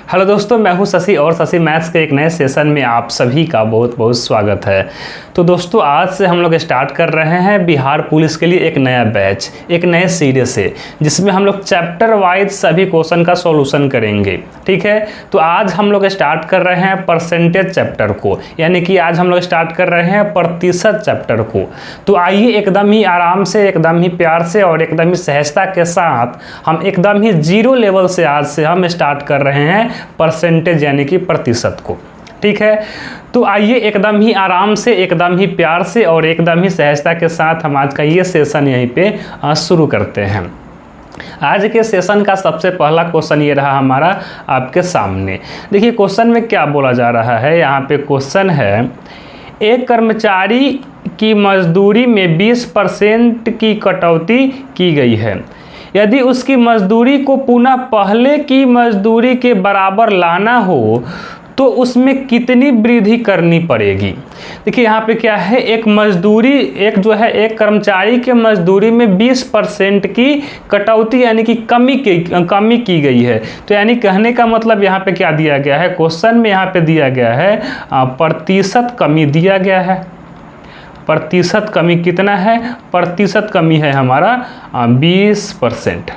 Hello दोस्तों, मैं हूं शशि और शशि मैथ्स के एक नए सेशन में आप सभी का बहुत बहुत स्वागत है। तो दोस्तों, आज से हम लोग स्टार्ट कर रहे हैं बिहार पुलिस के लिए एक नया बैच, एक नए सीरीज से, जिसमें हम लोग चैप्टर वाइज सभी क्वेश्चन का सॉल्यूशन करेंगे। ठीक है, तो आज हम लोग स्टार्ट कर रहे हैं परसेंटेज चैप्टर को, यानी कि आज हम लोग स्टार्ट कर रहे हैं प्रतिशत चैप्टर को। तो आइए एकदम ही आराम से, एकदम ही प्यार से और एकदम ही सहजता के साथ हम एकदम ही जीरो लेवल से आज से हम स्टार्ट कर रहे हैं परसेंटेज यानी कि प्रतिशत को। ठीक है, तो आइए एकदम ही आराम से, एकदम ही प्यार से और एकदम ही सहजता के साथ हम आज का ये सेशन यहीं पे शुरू करते हैं। आज के सेशन का सबसे पहला क्वेश्चन ये रहा हमारा आपके सामने। देखिए क्वेश्चन में क्या बोला जा रहा है। यहाँ पे क्वेश्चन है, एक कर्मचारी की मजदूरी में 20% की कटौती की गई है। यदि उसकी मजदूरी को पुनः पहले की मजदूरी के बराबर लाना हो तो उसमें कितनी वृद्धि करनी पड़ेगी। देखिए यहाँ पे क्या है, एक कर्मचारी के मजदूरी में 20% की कटौती यानी कि कमी की गई है। तो यानी कहने का मतलब यहाँ पे क्या दिया गया है, क्वेश्चन में यहाँ पे दिया गया है प्रतिशत कमी दिया गया है। प्रतिशत कमी कितना है, प्रतिशत कमी है हमारा 20%।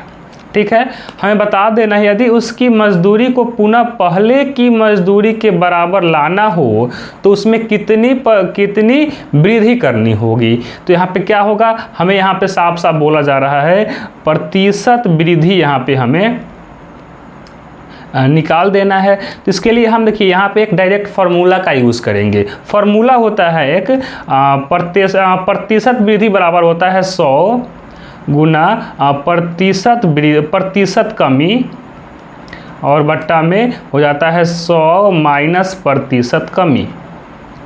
ठीक है, हमें बता देना है यदि उसकी मजदूरी को पुनः पहले की मजदूरी के बराबर लाना हो तो उसमें कितनी वृद्धि करनी होगी। तो यहाँ पे क्या होगा, हमें यहाँ पे साफ साफ बोला जा रहा है प्रतिशत वृद्धि यहाँ पे हमें निकाल देना है। तो इसके लिए हम देखिए यहाँ पे एक डायरेक्ट फार्मूला का यूज़ करेंगे। फार्मूला होता है एक प्रतिशत वृद्धि बराबर होता है 100 गुना प्रतिशत कमी और बट्टा में हो जाता है 100 माइनस प्रतिशत कमी।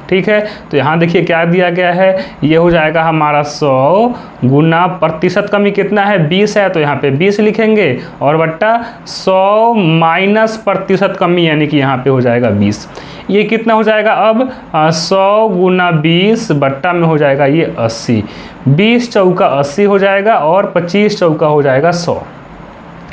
ठीक है, तो यहाँ देखिए क्या दिया गया है, ये हो जाएगा हमारा 100 गुना प्रतिशत कमी कितना है 20 है, तो यहाँ पे 20 लिखेंगे और बट्टा 100 माइनस प्रतिशत कमी यानी कि यहाँ पे हो जाएगा 20। ये कितना हो जाएगा अब 100 गुना 20 बट्टा में हो जाएगा ये 80। 20 चौका 80 हो जाएगा और 25 चौका हो जाएगा 100,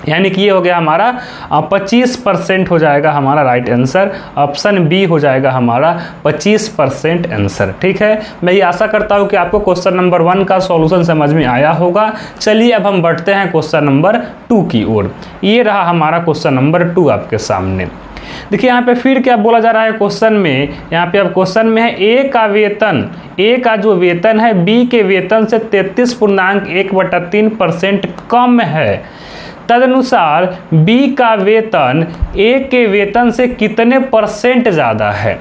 यानी कि ये हो गया हमारा 25% हो जाएगा हमारा राइट आंसर। ऑप्शन बी हो जाएगा हमारा 25% आंसर। ठीक है, मैं ये आशा करता हूँ कि आपको क्वेश्चन नंबर 1 का सॉल्यूशन समझ में आया होगा। चलिए अब हम बढ़ते हैं क्वेश्चन नंबर 2 की ओर। ये रहा हमारा क्वेश्चन नंबर 2 आपके सामने। देखिए यहाँ पे फिर क्या बोला जा रहा है क्वेश्चन में, यहाँ पे अब क्वेश्चन में है ए का जो वेतन है बी के वेतन से 33.1/3% कम है। तदनुसार बी का वेतन ए के वेतन से कितने परसेंट ज़्यादा है।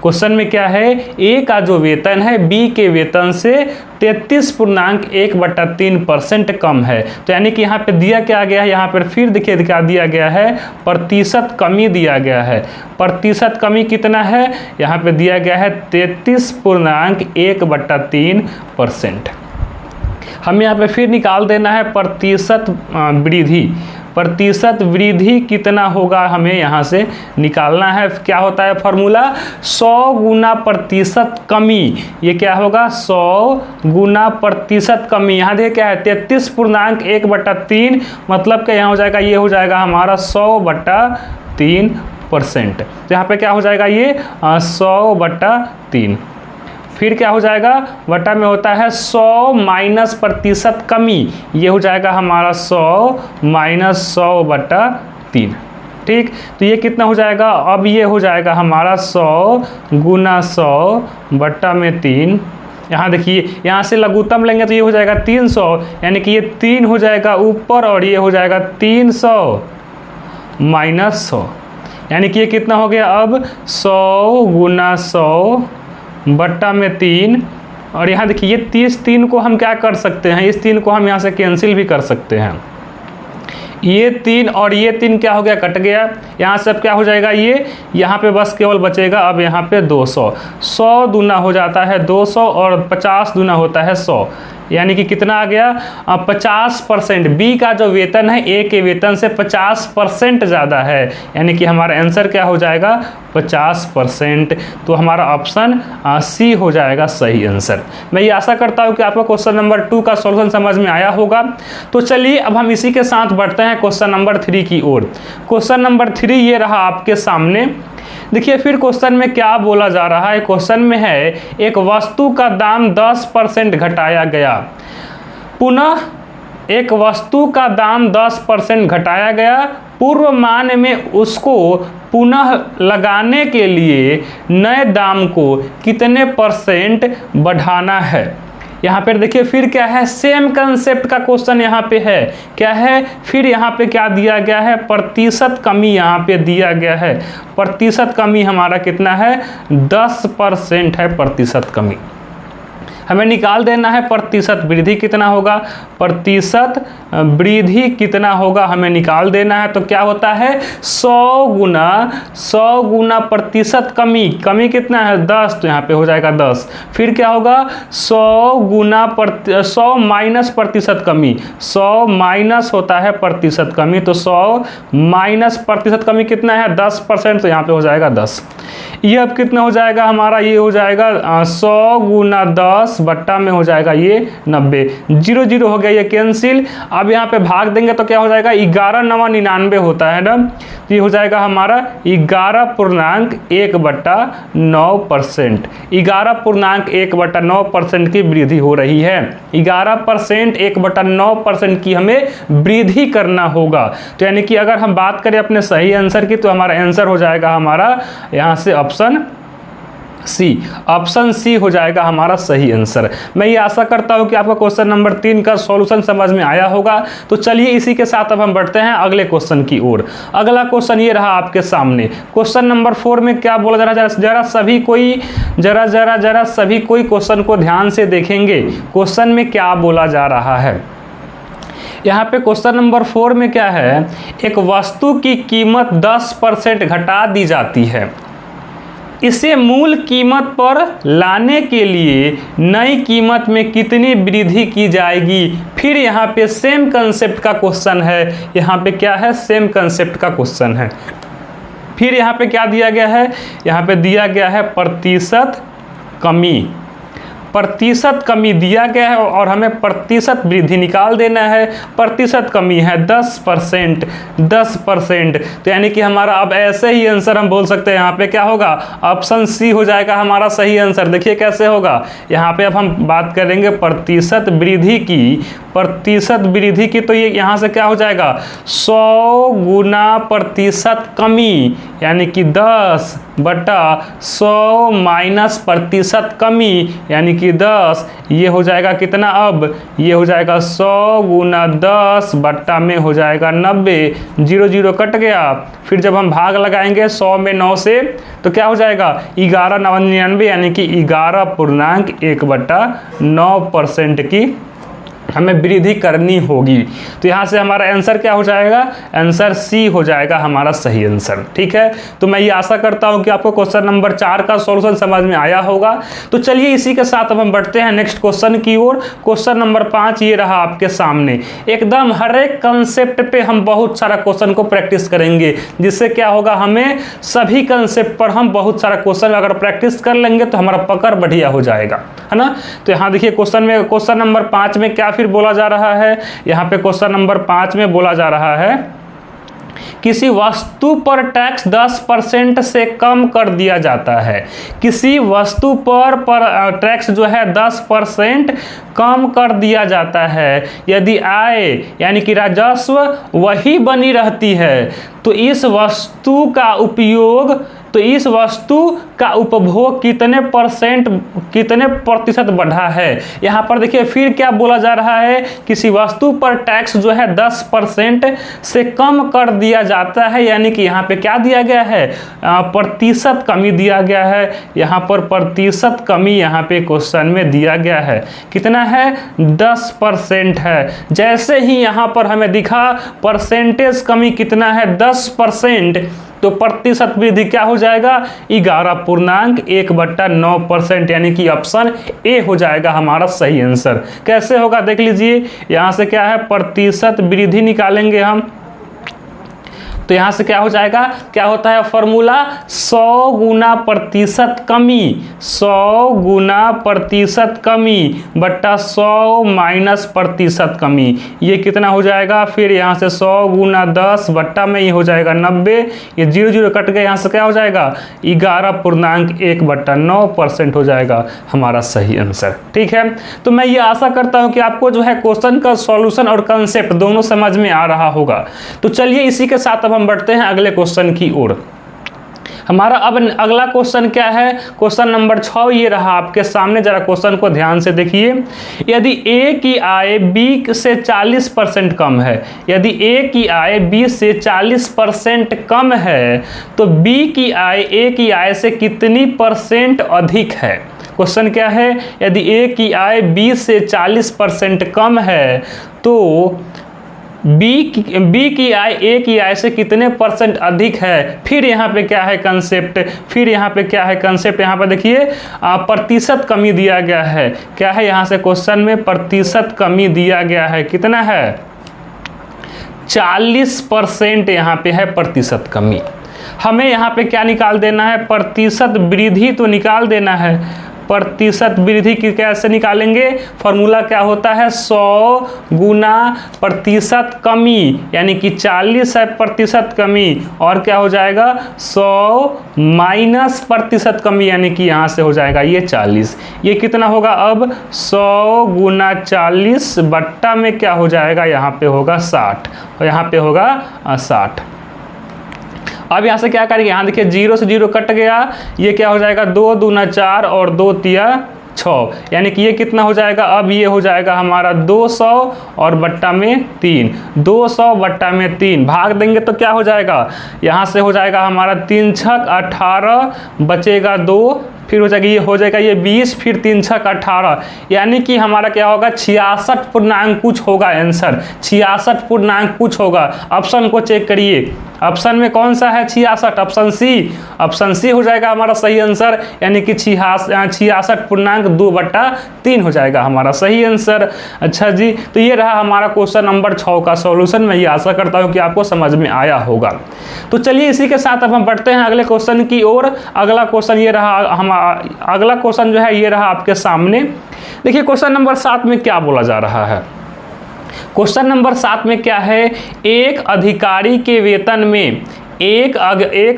क्वेश्चन में क्या है, ए का जो वेतन है बी के वेतन से 33.1/3% कम है। तो यानी कि यहाँ पे दिया क्या गया है, यहाँ पर फिर देखिए क्या दिया गया है, प्रतिशत कमी दिया गया है। प्रतिशत कमी कितना है, यहाँ पे दिया गया है 33.1/3%। हमें यहाँ पे फिर निकाल देना है प्रतिशत वृद्धि। प्रतिशत वृद्धि कितना होगा हमें यहाँ से निकालना है। क्या होता है फार्मूला, 100 गुना प्रतिशत कमी। ये क्या होगा 100 गुना प्रतिशत कमी। यहाँ देखिए क्या है 33.1/3, मतलब कि यहाँ हो जाएगा, ये हो जाएगा हमारा 100/3%। तो यहाँ पे क्या हो जाएगा ये 100/3। फिर क्या हो जाएगा, बटा में होता है 100 माइनस प्रतिशत कमी। ये हो जाएगा हमारा 100 माइनस 100/3। ठीक, तो ये कितना हो जाएगा, अब ये हो जाएगा हमारा 100 गुना 100 बट्टा में 3। यहाँ देखिए यहाँ से लघुत्तम लेंगे तो ये हो जाएगा 300, यानी कि ये 3 हो जाएगा ऊपर और ये हो जाएगा 300 माइनस 100, यानी कि ये कितना हो गया अब 100 गुना 100 बट्टा में 3। और यहाँ देखिए ये 3 को हम क्या कर सकते हैं, इस 3 को हम यहाँ से कैंसिल भी कर सकते हैं। ये 3 और ये 3 क्या हो गया, कट गया। यहाँ से अब क्या हो जाएगा, ये यहाँ पे बस केवल बचेगा अब यहाँ पे 200। 100 दूना हो जाता है 200 और 50 दूना होता है 100, यानी कि कितना आ गया 50%। बी का जो वेतन है ए के वेतन से 50% ज़्यादा है, यानी कि हमारा आंसर क्या हो जाएगा 50%। तो हमारा ऑप्शन सी हो जाएगा सही आंसर। मैं ये आशा करता हूँ कि आपको क्वेश्चन नंबर 2 का सॉल्यूशन समझ में आया होगा। तो चलिए अब हम इसी के साथ बढ़ते हैं क्वेश्चन नंबर 3 की ओर। क्वेश्चन नंबर 3 ये रहा आपके सामने। देखिए फिर क्वेश्चन में क्या बोला जा रहा है। क्वेश्चन में है एक वस्तु का दाम 10% घटाया गया। पुनः एक वस्तु का दाम 10% घटाया गया। पूर्व मान में उसको पुनः लगाने के लिए नए दाम को कितने % बढ़ाना है। यहाँ पर देखिए फिर क्या है, सेम कंसेप्ट का क्वेश्चन यहाँ पे है। क्या है, फिर यहाँ पे क्या दिया गया है, प्रतिशत कमी यहाँ पे दिया गया है। प्रतिशत कमी हमारा कितना है 10% है प्रतिशत कमी। हमें निकाल देना है प्रतिशत वृद्धि कितना होगा, प्रतिशत वृद्धि कितना होगा हमें निकाल देना है। तो क्या होता है 100 गुना प्रतिशत कमी। कमी कितना है 10, तो यहाँ पे हो जाएगा 10। फिर क्या होगा 100 माइनस प्रतिशत कमी। 100 माइनस होता है प्रतिशत कमी, तो 100 माइनस प्रतिशत कमी कितना है 10%, तो यहाँ पे हो जाएगा 10। ये अब कितना हो जाएगा हमारा, ये हो जाएगा 100 गुना 10 बट्टा में हो जाएगा ये 90। 0 0 हो गया, ये कैंसिल। अब यहाँ पे भाग देंगे तो क्या हो जाएगा 11 9 99 होता है ना। ये हो जाएगा हमारा 11.1/9%। 11.1/9% की वृद्धि हो रही है। 11% 1/9% की हमें वृद्धि करना होगा। तो यानी कि अगर हम बात करें अपने सही आंसर की, तो हमारा आंसर हो जाएगा हमारा यहाँ से ऑप्शन सी। ऑप्शन सी हो जाएगा हमारा सही आंसर। मैं ये आशा करता हूँ कि आपको क्वेश्चन नंबर 3 का सॉल्यूशन समझ में आया होगा। तो चलिए इसी के साथ अब हम बढ़ते हैं अगले क्वेश्चन की ओर। अगला क्वेश्चन ये रहा आपके सामने। क्वेश्चन नंबर 4 में क्या बोला जा रहा है, जरा सभी कोई क्वेश्चन को ध्यान से देखेंगे। क्वेश्चन में क्या बोला जा रहा है। यहाँ पे क्वेश्चन नंबर 4 में क्या है, एक वस्तु की कीमत 10% घटा दी जाती है। इसे मूल कीमत पर लाने के लिए नई कीमत में कितनी वृद्धि की जाएगी। फिर यहाँ पे सेम कंसेप्ट का क्वेश्चन है। यहाँ पे क्या है, सेम कंसेप्ट का क्वेश्चन है। फिर यहाँ पे क्या दिया गया है, यहाँ पे दिया गया है प्रतिशत कमी। प्रतिशत कमी दिया गया है और हमें प्रतिशत वृद्धि निकाल देना है। प्रतिशत कमी है 10%। तो यानी कि हमारा अब ऐसे ही आंसर हम बोल सकते हैं। यहाँ पे क्या होगा, ऑप्शन सी हो जाएगा हमारा सही आंसर। देखिए कैसे होगा, यहाँ पे अब हम बात करेंगे प्रतिशत वृद्धि की। तो ये यहाँ से क्या हो जाएगा 100 गुना प्रतिशत कमी, यानी कि 10/100 माइनस प्रतिशत कमी, यानी कि 10। ये हो जाएगा कितना, अब ये हो जाएगा 100 गुना 10 बट्टा में हो जाएगा 90। 0 0 कट गया। फिर जब हम भाग लगाएंगे 100 में 9 से, तो क्या हो जाएगा 11 9 99, यानी कि 11.1/9% की हमें वृद्धि करनी होगी। तो यहाँ से हमारा आंसर क्या हो जाएगा, आंसर सी हो जाएगा हमारा सही आंसर। ठीक है, तो मैं ये आशा करता हूँ कि आपको क्वेश्चन नंबर 4 का सॉल्यूशन समझ में आया होगा। तो चलिए इसी के साथ अब हम बढ़ते हैं नेक्स्ट क्वेश्चन की ओर। क्वेश्चन नंबर 5 ये रहा आपके सामने। एकदम हर एक कंसेप्ट पे हम बहुत सारा क्वेश्चन को प्रैक्टिस करेंगे, जिससे क्या होगा, हमें सभी कंसेप्ट पर हम बहुत सारा क्वेश्चन अगर प्रैक्टिस कर लेंगे तो हमारा पकड़ बढ़िया हो जाएगा, है ना। तो यहाँ देखिए क्वेश्चन नंबर 5 में क्या फिर बोला जा रहा है। यहाँ पे क्वेश्चन नंबर 5 में बोला जा रहा है, किसी वस्तु पर टैक्स 10% से कम कर दिया जाता है। किसी वस्तु पर टैक्स जो है 10% कम कर दिया जाता है। यदि आय यानी कि राजस्व वही बनी रहती है तो इस वस्तु का उपभोग कितने प्रतिशत बढ़ा है। यहाँ पर देखिए फिर क्या बोला जा रहा है, किसी वस्तु पर टैक्स जो है 10% से कम कर दिया जाता है, यानी कि यहाँ पे क्या दिया गया है, प्रतिशत कमी दिया गया है। यहाँ पर प्रतिशत कमी यहाँ पे क्वेश्चन में दिया गया है, कितना है 10% है। जैसे ही यहाँ पर हमें दिखा परसेंटेज कमी कितना है 10%, तो प्रतिशत वृद्धि क्या हो जाएगा 11.1/9%, यानी कि ऑप्शन ए हो जाएगा हमारा सही आंसर। कैसे होगा देख लीजिए, यहाँ से क्या है प्रतिशत वृद्धि निकालेंगे हम, तो यहाँ से क्या हो जाएगा, क्या होता है फॉर्मूला 100 गुना प्रतिशत कमी, 100 गुना प्रतिशत कमी बट्टा 100 माइनस प्रतिशत कमी, ये कितना हो जाएगा, फिर यहाँ से 100 गुना 10 बट्टा में ये हो जाएगा 90, ये 0 0 कट गया, यहाँ से क्या हो जाएगा 11.1/9% हो जाएगा हमारा सही आंसर। ठीक है, तो मैं ये आशा करता हूँ कि आपको जो है क्वेश्चन का सॉल्यूशन और कंसेप्ट दोनों समझ में आ रहा होगा। तो चलिए इसी के साथ अब हम बढ़ते हैं अगले क्वेश्चन की ओर। हमारा अब अगला क्वेश्चन क्या है, क्वेश्चन नंबर 6 ये रहा आपके सामने, जरा क्वेश्चन को ध्यान से देखिए। यदि ए की आय बी से 40% कम है, यदि ए की आय बी से 40% कम है तो बी की आय ए की आय से कितनी % अधिक है। क्वेश्चन क्या है, यदि ए की आय बी से 40% कम है तो बी की आय ए की आय से कितने % अधिक है। फिर यहाँ पे क्या है कंसेप्ट, फिर यहाँ पे क्या है कंसेप्ट, यहाँ पे देखिए प्रतिशत कमी दिया गया है। क्या है यहाँ से क्वेश्चन में प्रतिशत कमी दिया गया है, कितना है 40% यहाँ पे है प्रतिशत कमी। हमें यहाँ पे क्या निकाल देना है, प्रतिशत वृद्धि तो निकाल देना है। प्रतिशत वृद्धि की कैसे निकालेंगे, फॉर्मूला क्या होता है 100 गुना प्रतिशत कमी, यानी कि 40 है प्रतिशत कमी, और क्या हो जाएगा 100 माइनस प्रतिशत कमी, यानी कि यहाँ से हो जाएगा ये 40। ये कितना होगा अब 100 गुना 40 बट्टा में क्या हो जाएगा, यहाँ पे होगा 60 और यहाँ पे होगा 60। अब यहाँ से क्या करेंगे, यहाँ देखिए 0 से 0 कट गया, ये क्या हो जाएगा 2 दूना 4 और 2 तिया 6, यानी कि ये कितना हो जाएगा, अब ये हो जाएगा हमारा 200 और बट्टा में 3, 200 बट्टा में 3 भाग देंगे तो क्या हो जाएगा, यहाँ से हो जाएगा हमारा 3 छक 18 बचेगा 2, फिर हो जाएगा ये 20, फिर 3 छक 18, यानी कि हमारा क्या होगा 66 पूर्णांक कुछ होगा आंसर, 66 पूर्णांक कुछ होगा। ऑप्शन को चेक करिए, ऑप्शन में कौन सा है 66, ऑप्शन सी, ऑप्शन सी हो जाएगा हमारा सही आंसर, यानी कि 66.2/3 हो जाएगा हमारा सही आंसर। अच्छा जी, तो ये रहा हमारा क्वेश्चन नंबर 6 का सॉल्यूशन। मैं ये आशा करता हूँ कि आपको समझ में आया होगा। तो चलिए इसी के साथ अब हम बढ़ते हैं अगले क्वेश्चन की ओर। अगला क्वेश्चन ये रहा, अगला क्वेश्चन जो है ये रहा आपके सामने। देखिए क्वेश्चन नंबर 7 में क्या बोला जा रहा है। क्वेश्चन नंबर 7 में क्या है, एक अधिकारी के वेतन में एक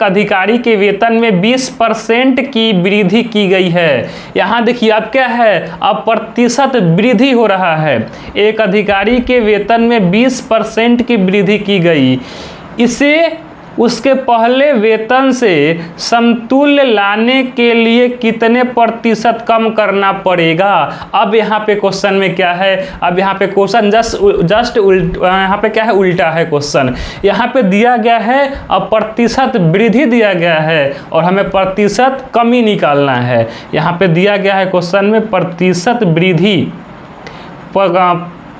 अधिकारी के वेतन में 20% की वृद्धि की गई है। यहाँ देखिए अब क्या है, अब प्रतिशत वृद्धि हो रहा है। एक अधिकारी के वेतन में 20% की वृद्धि की गई, इसे उसके पहले वेतन से समतुल्य लाने के लिए कितने प्रतिशत कम करना पड़ेगा। अब यहाँ पे क्वेश्चन में क्या है, अब यहाँ पे क्वेश्चन जस्ट यहाँ पे क्या है उल्टा है क्वेश्चन। यहाँ पे दिया गया है अब प्रतिशत वृद्धि दिया गया है और हमें प्रतिशत कमी निकालना है। यहाँ पे दिया गया है क्वेश्चन में प्रतिशत वृद्धि,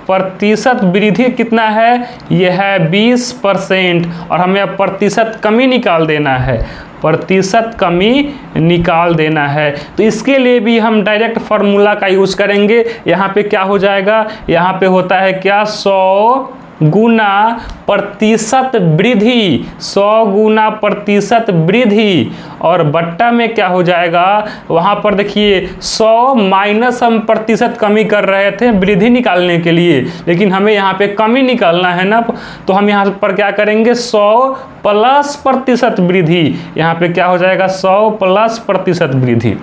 प्रतिशत वृद्धि कितना है, यह है 20% और हमें अब प्रतिशत कमी निकाल देना है, प्रतिशत कमी निकाल देना है। तो इसके लिए भी हम डायरेक्ट फार्मूला का यूज करेंगे। यहाँ पे क्या हो जाएगा, यहाँ पे होता है क्या 100 गुना प्रतिशत वृद्धि, 100 गुना प्रतिशत वृद्धि और बट्टा में क्या हो जाएगा, वहाँ पर देखिए 100 माइनस हम प्रतिशत कमी कर रहे थे वृद्धि निकालने के लिए, लेकिन हमें यहाँ पे कमी निकालना है ना, तो हम यहाँ पर क्या करेंगे 100 प्लस प्रतिशत वृद्धि। यहाँ पे क्या हो जाएगा 100 प्लस प्रतिशत वृद्धि।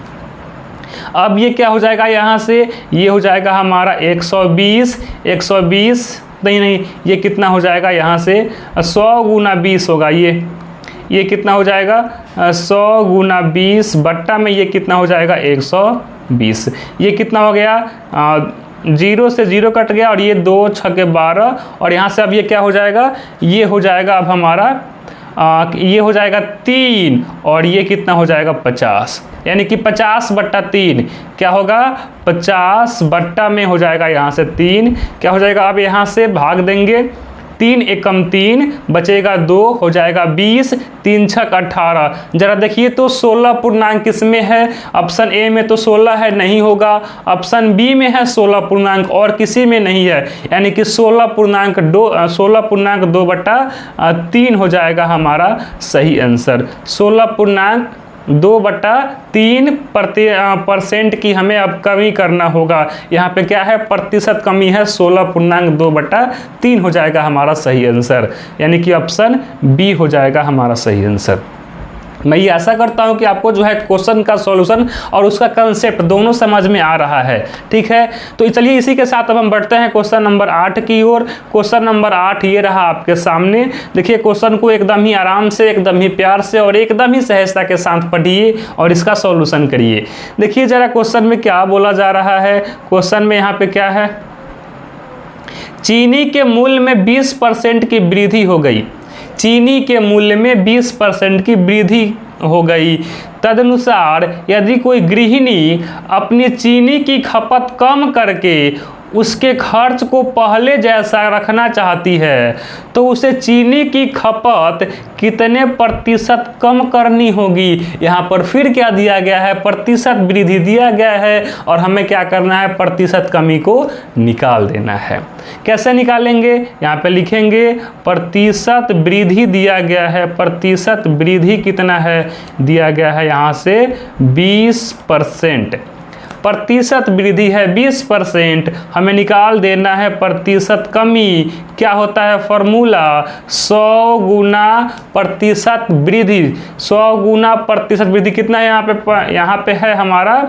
अब ये क्या हो जाएगा, यहाँ से ये हो जाएगा हमारा 120 नहीं ये कितना हो जाएगा, यहाँ से 100 गुना 20 होगा, ये कितना हो जाएगा 100 गुना 20 बट्टा में ये कितना हो जाएगा 120। ये कितना हो गया 0 से 0 कट गया और ये 2 छके 12 और यहाँ से अब ये क्या हो जाएगा, ये हो जाएगा अब हमारा ये हो जाएगा 3 और ये कितना हो जाएगा 50, यानी कि 50 बट्टा 3 क्या होगा 50 बट्टा में हो जाएगा यहाँ से 3 क्या हो जाएगा। अब यहाँ से भाग देंगे 3 एकम 3 बचेगा 2 हो जाएगा 20, 3 छक 18। जरा देखिए तो 16 पूर्णांक किसमें है? ऑप्शन ए में तो 16 है, नहीं होगा। ऑप्शन बी में है 16 पूर्णांक और किसी में नहीं है, यानी कि 16.2 बटा 3 हो जाएगा हमारा सही आंसर। 16.2/3% की हमें अब कमी करना होगा। यहाँ पे क्या है? प्रतिशत कमी है, 16.2/3 हो जाएगा हमारा सही आंसर, यानी कि ऑप्शन बी हो जाएगा हमारा सही आंसर। मैं ये आशा करता हूँ कि आपको जो है क्वेश्चन का सॉल्यूशन और उसका कंसेप्ट दोनों समझ में आ रहा है। ठीक है, तो चलिए इसी के साथ अब हम बढ़ते हैं क्वेश्चन नंबर 8 की ओर। क्वेश्चन नंबर 8 ये रहा आपके सामने। देखिए क्वेश्चन को एकदम ही आराम से, एकदम ही प्यार से और एकदम ही सहजता के साथ पढ़िए और इसका सॉल्यूशन करिए। देखिए जरा क्वेश्चन में क्या बोला जा रहा है। क्वेश्चन में यहाँ पे क्या है? चीनी के मूल्य में 20% की वृद्धि हो गई। चीनी के मूल्य में 20% की वृद्धि हो गई। तदनुसार यदि कोई गृहिणी अपनी चीनी की खपत कम करके उसके खर्च को पहले जैसा रखना चाहती है तो उसे चीनी की खपत कितने प्रतिशत कम करनी होगी। यहाँ पर फिर क्या दिया गया है? प्रतिशत वृद्धि दिया गया है और हमें क्या करना है? प्रतिशत कमी को निकाल देना है। कैसे निकालेंगे? यहाँ पे लिखेंगे प्रतिशत वृद्धि दिया गया है। प्रतिशत वृद्धि कितना है? दिया गया है यहाँ से 20%। प्रतिशत वृद्धि है 20%, हमें निकाल देना है प्रतिशत कमी। क्या होता है फॉर्मूला? 100 गुना प्रतिशत वृद्धि। 100 गुना प्रतिशत वृद्धि कितना है? यहाँ पे है हमारा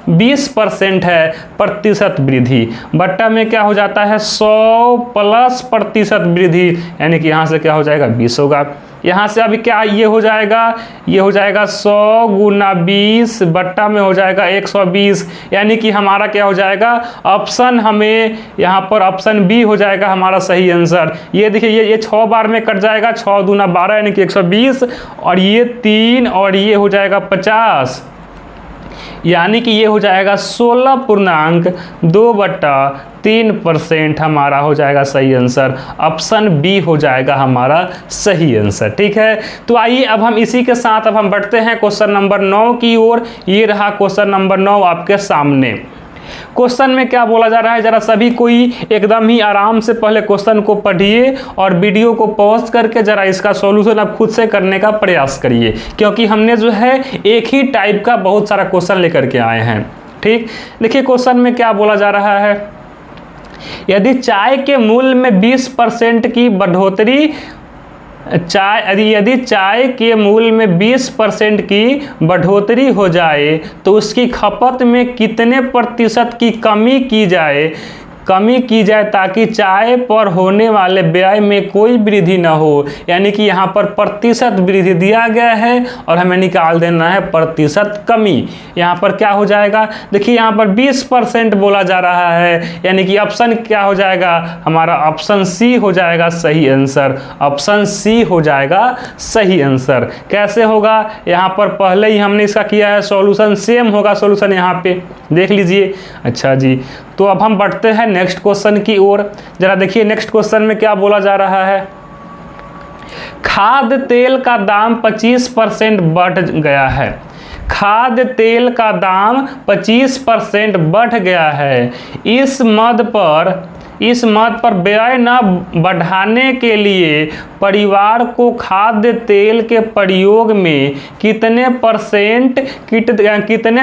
20% है प्रतिशत वृद्धि, बट्टा में क्या हो जाता है? 100 प्लस प्रतिशत वृद्धि, यानी कि यहाँ से क्या हो जाएगा? 20 होगा। यहाँ से अभी क्या ये हो जाएगा? ये हो जाएगा 100 गुना 20 बट्टा में हो जाएगा 120, यानी कि हमारा क्या हो जाएगा? ऑप्शन हमें यहाँ पर ऑप्शन बी हो जाएगा हमारा सही आंसर। ये देखिए ये 6 बार में कट जाएगा, 6 दूना 12 यानी कि 120, और ये 3 और ये हो जाएगा 50, यानी कि ये हो जाएगा 16.2/3% हमारा हो जाएगा सही आंसर। ऑप्शन बी हो जाएगा हमारा सही आंसर। ठीक है, तो आइए अब हम इसी के साथ अब हम बढ़ते हैं क्वेश्चन नंबर 9 की ओर। ये रहा क्वेश्चन नंबर 9 आपके सामने। क्वेश्चन में क्या बोला जा रहा है? जरा सभी कोई एकदम ही आराम से पहले क्वेश्चन को पढ़िए और वीडियो को पॉज करके जरा इसका सॉल्यूशन आप खुद से करने का प्रयास करिए, क्योंकि हमने जो है एक ही टाइप का बहुत सारा क्वेश्चन लेकर के आए हैं। ठीक, देखिए क्वेश्चन में क्या बोला जा रहा है? यदि चाय के मूल्य में 20% की बढ़ोतरी यदि चाय के मूल्य में 20% की बढ़ोतरी हो जाए तो उसकी खपत में कितने प्रतिशत की कमी की जाए ताकि चाय पर होने वाले व्यय में कोई वृद्धि न हो। यानी कि यहाँ पर प्रतिशत वृद्धि दिया गया है और हमें निकाल देना है प्रतिशत कमी। यहाँ पर क्या हो जाएगा? देखिए यहाँ पर 20% बोला जा रहा है, यानी कि ऑप्शन क्या हो जाएगा हमारा? ऑप्शन सी हो जाएगा सही आंसर। ऑप्शन सी हो जाएगा सही आंसर। कैसे होगा? यहाँ पर पहले ही हमने इसका किया है सॉल्यूशन, सेम होगा सॉल्यूशन यहाँ पे, देख लीजिए। अच्छा जी, तो अब हम बढ़ते हैं नेक्स्ट क्वेश्चन की ओर। जरा देखिए नेक्स्ट क्वेश्चन में क्या बोला जा रहा है। खाद्य तेल का दाम 25% बढ़ गया है। खाद्य तेल का दाम 25% बढ़ गया है। इस मद पर व्यय न बढ़ाने के लिए परिवार को खाद्य तेल के प्रयोग में कितने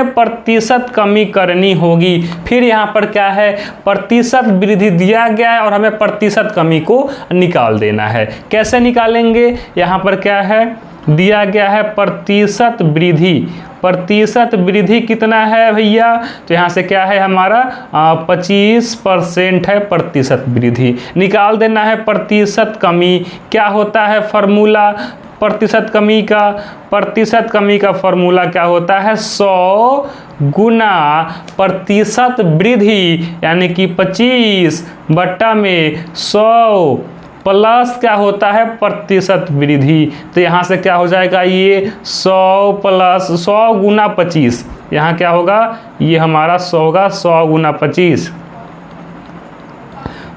प्रतिशत कमी करनी होगी। फिर यहाँ पर क्या है? प्रतिशत वृद्धि दिया गया है और हमें प्रतिशत कमी को निकाल देना है। कैसे निकालेंगे? यहाँ पर क्या है दिया गया है? प्रतिशत वृद्धि। प्रतिशत वृद्धि कितना है भैया? तो यहाँ से क्या है हमारा 25% है प्रतिशत वृद्धि। निकाल देना है प्रतिशत कमी। क्या होता है फॉर्मूला प्रतिशत कमी का? प्रतिशत कमी का फॉर्मूला क्या होता है? 100 गुना प्रतिशत वृद्धि, यानी कि 25 बट्टा में 100 प्लस क्या होता है? प्रतिशत वृद्धि। तो यहाँ से क्या हो जाएगा? ये 100 प्लस 100 गुना 25, यहाँ क्या होगा? ये हमारा 100 होगा, 100 गुना 25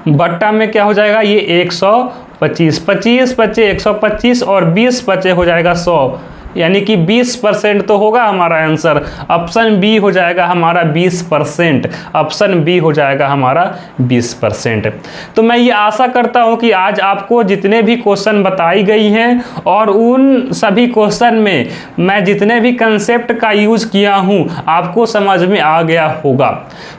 बट्टा में क्या हो जाएगा? ये 100 25, 25 बचे 125 और 20 बचे हो जाएगा 100, यानी कि 20% तो होगा हमारा आंसर। ऑप्शन बी हो जाएगा हमारा 20%, ऑप्शन बी हो जाएगा हमारा 20%। तो मैं ये आशा करता हूँ कि आज आपको जितने भी क्वेश्चन बताई गई हैं और उन सभी क्वेश्चन में मैं जितने भी कंसेप्ट का यूज किया हूँ आपको समझ में आ गया होगा।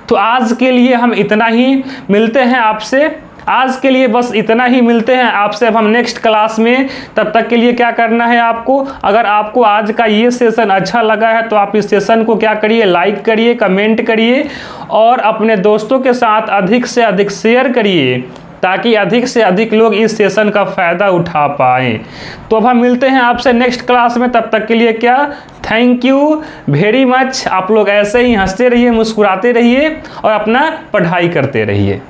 तो आज के लिए हम इतना ही, मिलते हैं आपसे, आज के लिए बस इतना ही, मिलते हैं आपसे अब हम नेक्स्ट क्लास में। तब तक के लिए क्या करना है आपको, अगर आपको आज का ये सेशन अच्छा लगा है तो आप इस सेशन को क्या करिए, लाइक करिए, कमेंट करिए और अपने दोस्तों के साथ अधिक से अधिक शेयर करिए ताकि अधिक से अधिक लोग इस सेशन का फ़ायदा उठा पाएँ। तो अब हम मिलते हैं आपसे नेक्स्ट क्लास में, तब तक के लिए क्या, थैंक यू वेरी मच। आप लोग ऐसे ही हंसते रहिए, मुस्कुराते रहिए और अपना पढ़ाई करते रहिए।